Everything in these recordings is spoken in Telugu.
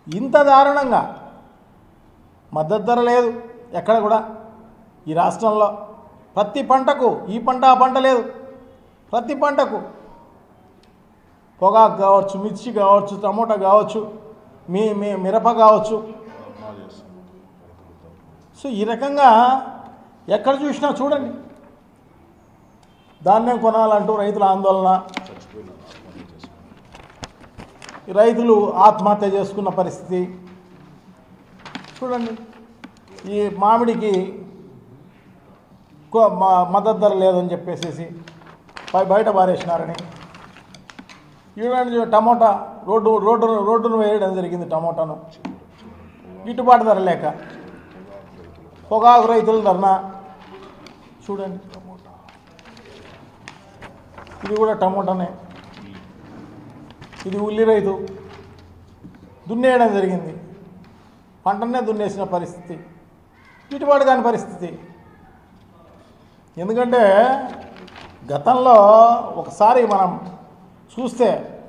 ఇంత దారుణంగా మద్దతు ధర లేదు ఎక్కడ కూడా ఈ రాష్ట్రంలో. ప్రతి పంటకు ఈ పంట ఆ పంట లేదు, ప్రతి పంటకు పొగాకు కావచ్చు, మిర్చి కావచ్చు, టమోటా కావచ్చు, మిరప కావచ్చు. సో ఈ రకంగా ఎక్కడ చూసినా చూడండి, ధాన్యం కొనాలంటూ రైతుల ఆందోళన, రైతులు ఆత్మహత్య చేసుకున్న పరిస్థితి చూడండి. ఈ మామిడికి మద్దతు ధర లేదని చెప్పేసి బయట పారేసినారని. చూడండి, టమోటా రోడ్డును వేయడం జరిగింది. టమోటాను గిట్టుబాటు ధర లేక పొగాకు రైతుల ధర్నా చూడండి. ఇది కూడా టమోటానే, ఇది ఉల్లి రైతు దున్నేయడం జరిగింది, పంటనే దున్నేసిన పరిస్థితి, గిట్టుబాటు కాని పరిస్థితి. ఎందుకంటే గతంలో ఒకసారి మనం చూస్తే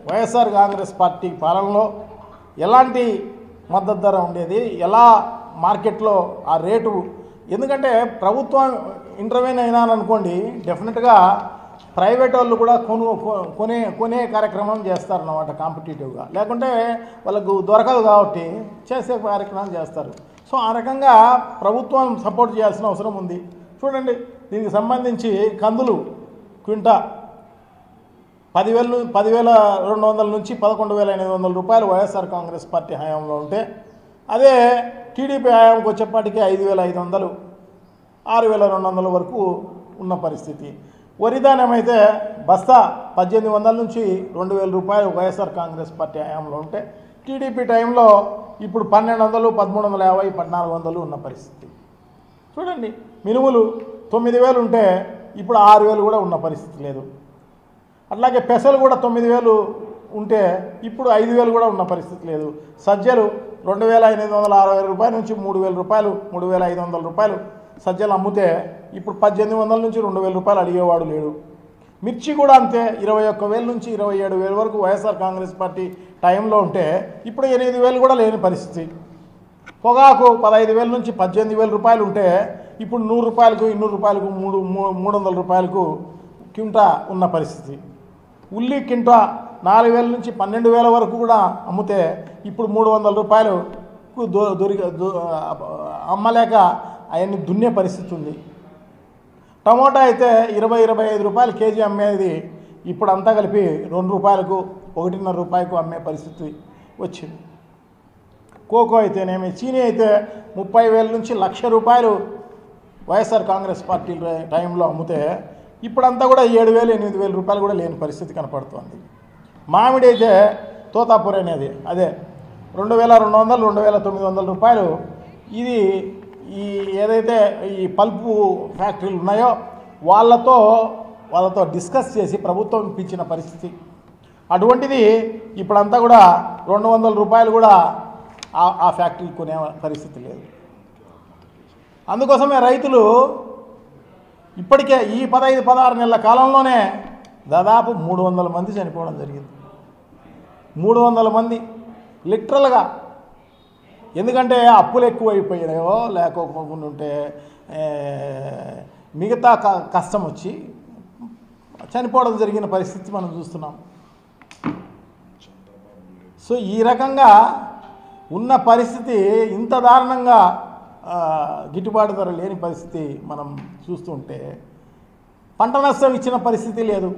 వైఎస్ఆర్ కాంగ్రెస్ పార్టీ పాలనలో ఎలాంటి మద్దతు ధర ఉండేది, ఎలా మార్కెట్లో ఆ రేటు. ఎందుకంటే ప్రభుత్వం ఇంటర్వ్యూన్ అయినారనుకోండి, డెఫినెట్గా ప్రైవేట్ వాళ్ళు కూడా కొనే కార్యక్రమం చేస్తారన్నమాట కాంపిటేటివ్గా. లేకుంటే వాళ్ళకు దొరకదు కాబట్టి చేసే కార్యక్రమం చేస్తారు. సో ఆ రకంగా ప్రభుత్వం సపోర్ట్ చేయాల్సిన అవసరం ఉంది. చూడండి, దీనికి సంబంధించి కందులు క్వింటా 10,200 నుంచి 11,800 రూపాయలు వైఎస్ఆర్ కాంగ్రెస్ పార్టీ హయాంలో ఉంటే, అదే టీడీపీ హయాంకి వచ్చేప్పటికీ 5,500, 6,200 వరకు ఉన్న పరిస్థితి. వరి ధాన్యం అయితే బస్తా 1,800 నుంచి 2,000 రూపాయలు వైఎస్ఆర్ కాంగ్రెస్ పార్టీ హయాంలో ఉంటే, టీడీపీ టైంలో ఇప్పుడు 1,200, 1,350, 1,400 ఉన్న పరిస్థితి చూడండి. మినుములు 9,000 ఉంటే ఇప్పుడు 6,000 కూడా ఉన్న పరిస్థితి లేదు. అట్లాగే పెసలు కూడా 9,000 ఉంటే ఇప్పుడు 5,000 కూడా ఉన్న పరిస్థితి లేదు. సజ్జలు 2,860 రూపాయల నుంచి 3,000 రూపాయలు, 3,500 రూపాయలు సజ్జలు అమ్మితే ఇప్పుడు 1,800 నుంచి 2,000 రూపాయలు అడిగేవాడు లేడు. మిర్చి కూడా అంతే, 21,000 నుంచి 27,000 వరకు వైఎస్ఆర్ కాంగ్రెస్ పార్టీ టైంలో ఉంటే ఇప్పుడు 8,000 కూడా లేని పరిస్థితి. పొగాకు 15,000 నుంచి 18,000 రూపాయలు ఉంటే ఇప్పుడు 100 రూపాయలకు, 200 రూపాయలకు, 300 రూపాయలకు క్వింటా ఉన్న పరిస్థితి. ఉల్లి క్వింటా 4,000 నుంచి 12,000 వరకు కూడా అమ్మితే ఇప్పుడు 300 రూపాయలకు అమ్మలేక అవన్నీ దున్నే పరిస్థితి ఉంది. టమోటా అయితే 20-25 రూపాయలు కేజీ అమ్మేది ఇప్పుడు అంతా కలిపి 2 రూపాయలకు, 1.5 రూపాయలకు అమ్మే పరిస్థితి వచ్చింది. కోకో అయితేనేమి, చీనీ అయితే 30,000 నుంచి 1,00,000 రూపాయలు వైఎస్ఆర్ కాంగ్రెస్ పార్టీ టైంలో అమ్మితే ఇప్పుడంతా కూడా 7,000-8,000 రూపాయలు కూడా లేని పరిస్థితి కనపడుతుంది. మామిడి అయితే తోతాపూర్ అనేది అదే 2,200, 2,900 రూపాయలు. ఇది ఈ ఏదైతే ఈ పల్పు ఫ్యాక్టరీలు ఉన్నాయో వాళ్ళతో డిస్కస్ చేసి ప్రభుత్వం ఇప్పించిన పరిస్థితి. అటువంటిది ఇప్పుడంతా కూడా 200 రూపాయలు కూడా ఆ ఫ్యాక్టరీ కొనే పరిస్థితి లేదు. అందుకోసమే రైతులు ఇప్పటికే ఈ 15-16 నెలల కాలంలోనే దాదాపు 300 మంది చనిపోవడం జరిగింది. 300 మంది లిటరల్గా. ఎందుకంటే అప్పులు ఎక్కువైపోయాయో లేకపోకుండా ఉంటే మిగతా కష్టం వచ్చి చనిపోవడం జరిగిన పరిస్థితి మనం చూస్తున్నాం. సో ఈ రకంగా ఉన్న పరిస్థితి ఇంత దారుణంగా గిట్టుబాటు ధర లేని పరిస్థితి మనం చూస్తుంటే, పంట నష్టం ఇచ్చిన పరిస్థితి లేదు.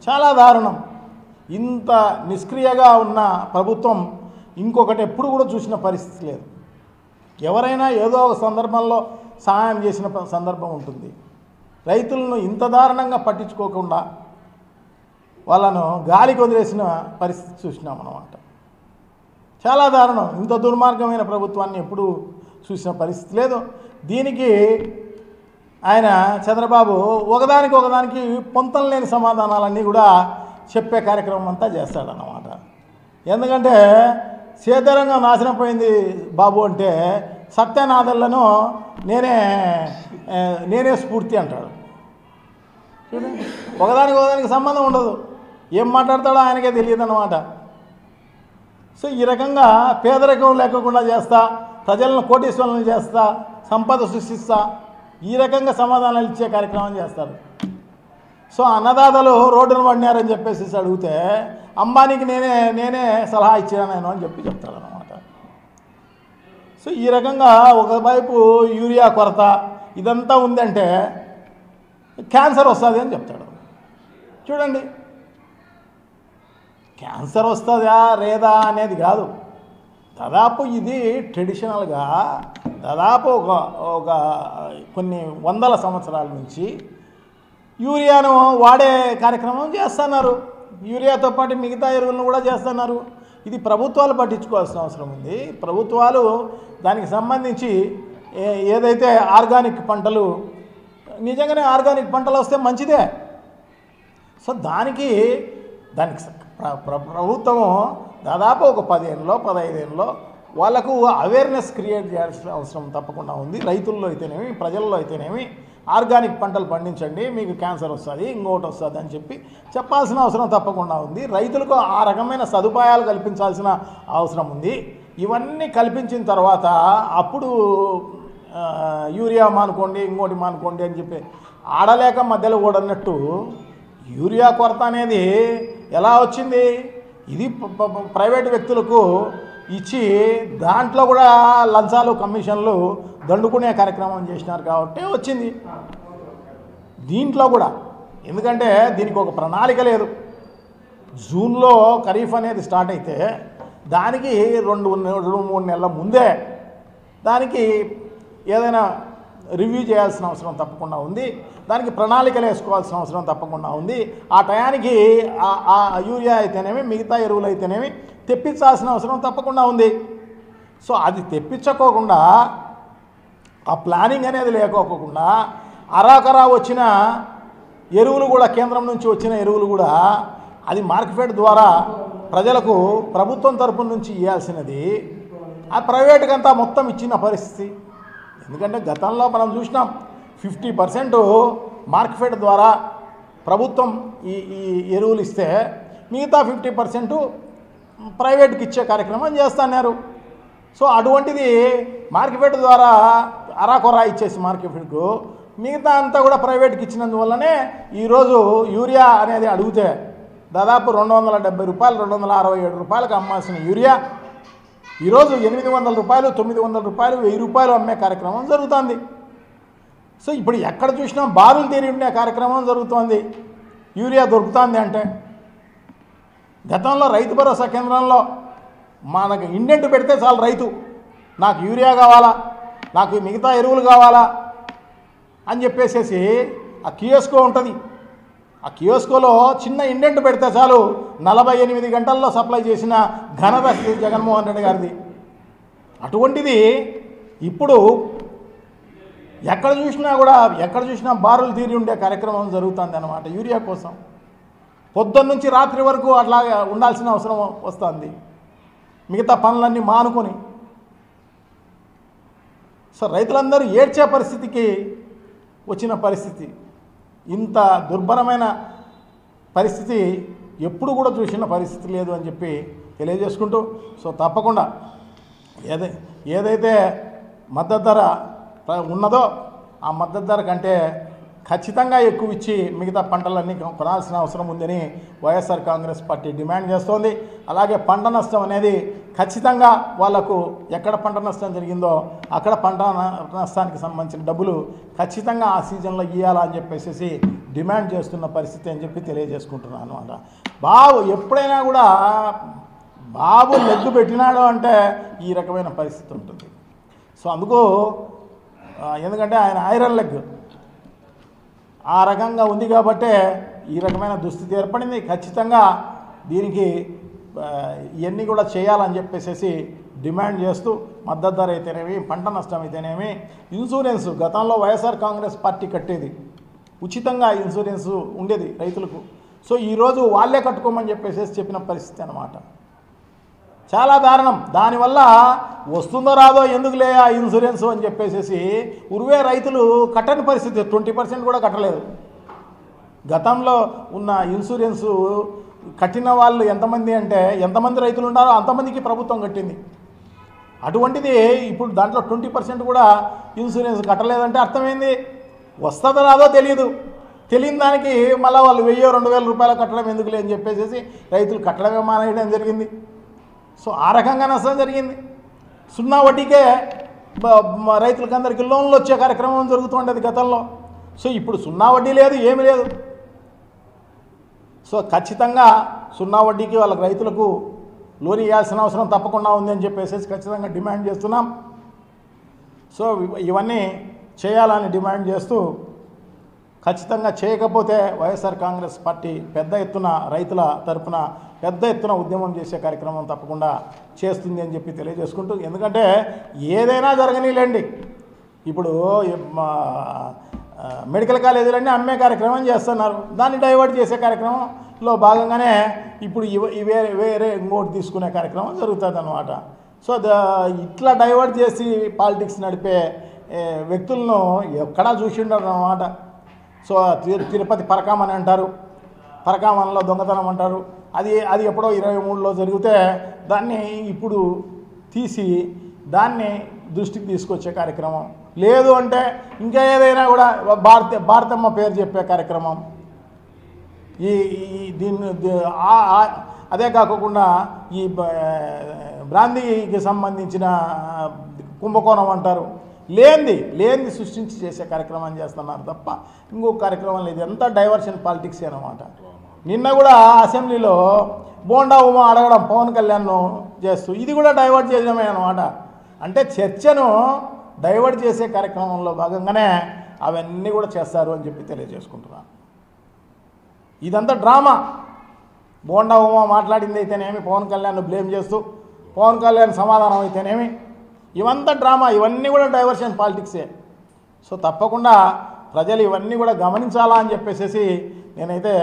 చాలా దారుణం. ఇంత నిష్క్రియగా ఉన్న ప్రభుత్వం ఇంకొకటి ఎప్పుడు కూడా చూసిన పరిస్థితి లేదు. ఎవరైనా ఏదో ఒక సందర్భంలో సహాయం చేసిన సందర్భం ఉంటుంది. రైతులను ఇంత దారుణంగా పట్టించుకోకుండా వాళ్ళను గాలికి వదిలేసిన పరిస్థితి చూసినాం అన్నమాట. చాలా దారుణం. ఇంత దుర్మార్గమైన ప్రభుత్వాన్ని ఎప్పుడు చూసిన పరిస్థితి లేదు. దీనికి ఆయన చంద్రబాబు ఒకదానికి పొంతం లేని సమాధానాలన్నీ కూడా చెప్పే కార్యక్రమం అంతా చేస్తాడన్నమాట. ఎందుకంటే సేదరంగా నాశనం పోయింది బాబు అంటే సత్యనాథళ్లను నేనే స్ఫూర్తి అంటాడు. చూడండి, ఒకదానికి సంబంధం ఉండదు. ఏం మాట్లాడతాడో ఆయనకే తెలియదు అన్నమాట. సో ఈ రకంగా పేదరికం లేకుండా చేస్తా, ప్రజలను కోటీశ్వరులను చేస్తా, సంపద సృష్టిస్తా, ఈ రకంగా సమాధానాలు ఇచ్చే కార్యక్రమం చేస్తారు. సో అన్నదాతలు రోడ్డును పడినారని చెప్పేసి అడిగితే అంబానీకి నేనే సలహా ఇచ్చాను నేను అని చెప్తాడు అనమాట. సో ఈ రకంగా ఒకవైపు యూరియా కొరత ఇదంతా ఉందంటే క్యాన్సర్ వస్తుంది అని చెప్తాడు. చూడండి, క్యాన్సర్ వస్తుందా లేదా అనేది కాదు, దాదాపు ఇది ట్రెడిషనల్గా దాదాపు ఒక కొన్ని వందల సంవత్సరాల నుంచి యూరియాను వాడే కార్యక్రమం చేస్తున్నారు. యూరియాతో పాటు మిగతా ఎరువులను కూడా చేస్తున్నారు. ఇది ప్రభుత్వాలు పట్టించుకోవాల్సిన అవసరం ఉంది. ప్రభుత్వాలు దానికి సంబంధించి ఏదైతే ఆర్గానిక్ పంటలు, నిజంగానే ఆర్గానిక్ పంటలు వస్తే మంచిదే. సో దానికి ప్రభుత్వము దాదాపు ఒక 10 ఏళ్ళలో 15 ఏళ్ళలో వాళ్ళకు అవేర్నెస్ క్రియేట్ చేయాల్సిన అవసరం తప్పకుండా ఉంది. రైతుల్లో అయితేనేమి, ప్రజల్లో అయితేనేమి ఆర్గానిక్ పంటలు పండించండి, మీకు క్యాన్సర్ వస్తుంది, ఇంకోటి వస్తుంది అని చెప్పాల్సిన అవసరం తప్పకుండా ఉంది. రైతులకు ఆ రకమైన సదుపాయాలు కల్పించాల్సిన అవసరం ఉంది. ఇవన్నీ కల్పించిన తర్వాత అప్పుడు యూరియా మానుకోండి, ఇంకోటి మానుకోండి అని చెప్పి ఆడలేక మధ్యలో ఓడన్నట్టు యూరియా కొరత అనేది ఎలా వచ్చింది? ఇది ప్రైవేటు వ్యక్తులకు ఇచ్చి దాంట్లో కూడా లంచాలు కమిషన్లు దండుకునే కార్యక్రమం చేసినారు కాబట్టి వచ్చింది. దీంట్లో కూడా ఎందుకంటే దీనికి ఒక ప్రణాళిక లేదు. జూన్లో ఖరీఫ్ అనేది స్టార్ట్ అయితే దానికి 2-3 నెలల ముందే దానికి ఏదైనా రివ్యూ చేయాల్సిన అవసరం తప్పకుండా ఉంది. దానికి ప్రణాళికలు వేసుకోవాల్సిన అవసరం తప్పకుండా ఉంది. ఆ టయానికి ఆ యూరియా అయితేనేమి, మిగతా ఎరువులు అయితేనేమి తెప్పించాల్సిన అవసరం తప్పకుండా ఉంది. సో అది తెప్పించుకోకుండా, ఆ ప్లానింగ్ అనేది లేకోకుండా అరాకరా వచ్చిన ఎరువులు కూడా, కేంద్రం నుంచి వచ్చిన ఎరువులు కూడా అది మార్కెట్ ద్వారా ప్రజలకు ప్రభుత్వం తరపున నుంచి ఇవ్వాల్సినది ఆ ప్రైవేటుకంతా మొత్తం ఇచ్చిన పరిస్థితి. ఎందుకంటే గతంలో మనం చూసినాం 50% మార్కెట్ ద్వారా ప్రభుత్వం ఈ ఎరువులు ఇస్తే మిగతా 50% ప్రైవేట్కి ఇచ్చే కార్యక్రమం చేస్తున్నారు. సో అటువంటిది మార్కెట్ ద్వారా అరాకొరా ఇచ్చేసి మార్కెట్కు మిగతా అంతా కూడా ప్రైవేట్కి ఇచ్చినందువల్లనే ఈరోజు యూరియా అనేది అడిగితే దాదాపు 270 రూపాయలు 267 రూపాయలకు అమ్మాల్సిన యూరియా ఈరోజు 800 రూపాయలు 900 రూపాయలు 1000 రూపాయలు అమ్మే కార్యక్రమం జరుగుతుంది. సో ఇప్పుడు ఎక్కడ చూసినా బారులు తీరి ఉండే కార్యక్రమం జరుగుతోంది. యూరియా దొరుకుతుంది అంటే గతంలో రైతు భరోసా కేంద్రంలో మనకు ఇండెంట్ పెడితే చాలు రైతు, నాకు యూరియా కావాలా, నాకు మిగతా ఎరువులు కావాలా అని చెప్పేసేసి ఆ కియోస్కో ఉంటుంది. ఆ కియోస్కోలో చిన్న ఇండెంట్ పెడితే చాలు 48 గంటల్లో సప్లై చేసిన ఘనత జగన్మోహన్ రెడ్డి గారిది. అటువంటిది ఇప్పుడు ఎక్కడ చూసినా బారులు తీరి ఉండే కార్యక్రమం జరుగుతుంది అన్నమాట యూరియా కోసం. పొద్దున్న నుంచి రాత్రి వరకు అట్లాగా ఉండాల్సిన అవసరం వస్తుంది, మిగతా పనులన్నీ మానుకొని. సో రైతులందరూ ఏడ్చే పరిస్థితికి వచ్చిన పరిస్థితి, ఇంత దుర్భరమైన పరిస్థితి ఎప్పుడు కూడా చూసిన పరిస్థితి లేదు అని చెప్పి తెలియజేసుకుంటూ, సో తప్పకుండా ఏదైతే మద్దతు ధర ఉన్నదో ఆ మద్దతు ధర కంటే ఖచ్చితంగా ఎక్కువ ఇచ్చి మిగతా పంటలన్నీ కొనాల్సిన అవసరం ఉందని వైఎస్ఆర్ కాంగ్రెస్ పార్టీ డిమాండ్ చేస్తోంది. అలాగే పంట నష్టం అనేది ఖచ్చితంగా వాళ్లకు ఎక్కడ పంట నష్టం జరిగిందో అక్కడ పంట నష్టానికి సంబంధించిన డబ్బులు ఖచ్చితంగా ఆ సీజన్లో ఇవ్వాలని చెప్పేసి డిమాండ్ చేస్తున్న పరిస్థితి అని చెప్పి తెలియజేసుకుంటున్నాను అనమాట. బాబు ఎప్పుడైనా కూడా బాబు లెగ్గు పెట్టినాడు అంటే ఈ రకమైన పరిస్థితి ఉంటుంది. సో అందుకు ఎందుకంటే ఆయన ఐరన్ లెగ్ ఆ రకంగా ఉంది కాబట్టే ఈ రకమైన దుస్థితి ఏర్పడింది. ఖచ్చితంగా దీనికి ఇవన్నీ కూడా చేయాలని చెప్పేసి డిమాండ్ చేస్తూ మద్దతు ధర అయితేనేమి, పంట నష్టం అయితేనేమి, ఇన్సూరెన్స్ గతంలో వైఎస్ఆర్ కాంగ్రెస్ పార్టీ కట్టేది, ఉచితంగా ఇన్సూరెన్స్ ఉండేది రైతులకు. సో ఈరోజు వాళ్ళే కట్టుకోమని చెప్పేసి చెప్పిన పరిస్థితి అన్నమాట. చాలా దారుణం. దానివల్ల వస్తుందో రాదో ఎందుకులే ఆ ఇన్సూరెన్స్ అని చెప్పేసి ఉరువే రైతులు కట్టని పరిస్థితి, 20% కూడా కట్టలేదు. గతంలో ఉన్న ఇన్సూరెన్సు కట్టిన వాళ్ళు ఎంతమంది అంటే ఎంతమంది రైతులు ఉన్నారో అంతమందికి ప్రభుత్వం కట్టింది. అటువంటిది ఇప్పుడు దాంట్లో 20% కూడా ఇన్సూరెన్స్ కట్టలేదంటే అర్థమైంది, వస్తుందో రాదో తెలియదు. తెలియని దానికి మళ్ళీ వాళ్ళు 1000-2000 రూపాయలు కట్టడం ఎందుకులే అని చెప్పేసి రైతులు కట్టడమే మానేయడం జరిగింది. సో ఆ రకంగా నష్టం జరిగింది. 0 వడ్డీకే రైతులకు అందరికీ లోన్లు వచ్చే కార్యక్రమం జరుగుతుండేది గతంలో. సో ఇప్పుడు 0 వడ్డీ లేదు, ఏమీ లేదు. సో ఖచ్చితంగా 0 వడ్డీకి వాళ్ళకి రైతులకు లోన్ ఇవ్వాల్సిన అవసరం తప్పకుండా ఉంది అని చెప్పేసి ఖచ్చితంగా డిమాండ్ చేస్తున్నాం. సో ఇవన్నీ చేయాలని డిమాండ్ చేస్తూ, ఖచ్చితంగా చేయకపోతే వైఎస్ఆర్ కాంగ్రెస్ పార్టీ పెద్ద ఎత్తున రైతుల తరపున పెద్ద ఎత్తున ఉద్యమం చేసే కార్యక్రమం తప్పకుండా చేస్తుంది అని చెప్పి తెలియజేసుకుంటూ, ఎందుకంటే ఏదైనా జరగనీలేండి, ఇప్పుడు మెడికల్ కాలేజీలన్నీ అమ్మే కార్యక్రమం చేస్తున్నారు, దాన్ని డైవర్ట్ చేసే కార్యక్రమంలో భాగంగానే ఇప్పుడు వేరే ఇంకోటి తీసుకునే కార్యక్రమం జరుగుతుంది అన్నమాట. సో ఇట్లా డైవర్ట్ చేసి పాలిటిక్స్ నడిపే వ్యక్తులను ఎక్కడా చూసి ఉండరు అన్నమాట. సో తిరుపతి పరకామని అంటారు, పరకామన్లో దొంగతనం అంటారు, అది ఎప్పుడో 23లో జరిగితే దాన్ని ఇప్పుడు తీసి దాన్ని దృష్టికి తీసుకొచ్చే కార్యక్రమం, లేదు అంటే ఇంకా ఏదైనా కూడా భారతమ్మ పేరు చెప్పే కార్యక్రమం, అదే కాకుండా ఈ బ్రాందీకి సంబంధించిన కుంభకోణం అంటారు, లేనిది సృష్టించి చేసే కార్యక్రమం చేస్తున్నారు తప్ప ఇంకొక కార్యక్రమం లేదు. ఎంత డైవర్షన్ పాలిటిక్స్ అన్నమాట. నిన్న కూడా అసెంబ్లీలో బోండా ఉమా అడగడం పవన్ కళ్యాణ్ను చేస్తూ, ఇది కూడా డైవర్ట్ చేయడమే అన్నమాట. అంటే చర్చను డైవర్ట్ చేసే కార్యక్రమంలో భాగంగానే అవన్నీ కూడా చేస్తారు అని చెప్పి తెలియజేసుకుంటున్నాను. ఇదంతా డ్రామా. బోండా ఉమా మాట్లాడింది అయితేనేమి, పవన్ కళ్యాణ్ను బ్లేమ్ చేస్తూ పవన్ కళ్యాణ్ సమాధానం అయితేనేమి, ఇవంతా డ్రామా, ఇవన్నీ కూడా డైవర్షన్ పాలిటిక్సే. సో తప్పకుండా ప్రజలు ఇవన్నీ కూడా గమనించాలా అని చెప్పేసి నేనైతే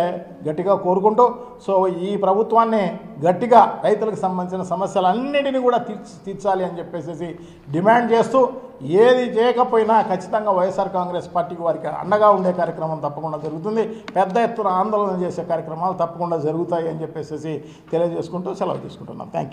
గట్టిగా కోరుకుంటూ, సో ఈ ప్రభుత్వాన్ని గట్టిగా రైతులకు సంబంధించిన సమస్యలన్నిటినీ కూడా తీర్చాలి అని చెప్పేసి డిమాండ్ చేస్తూ, ఏది చేయకపోయినా ఖచ్చితంగా వైఎస్ఆర్ కాంగ్రెస్ పార్టీకి వారికి అండగా ఉండే కార్యక్రమం తప్పకుండా జరుగుతుంది. పెద్ద ఎత్తున ఆందోళన చేసే కార్యక్రమాలు తప్పకుండా జరుగుతాయి అని చెప్పేసి తెలియజేసుకుంటూ సెలవు తీసుకుంటున్నాం. Thank you.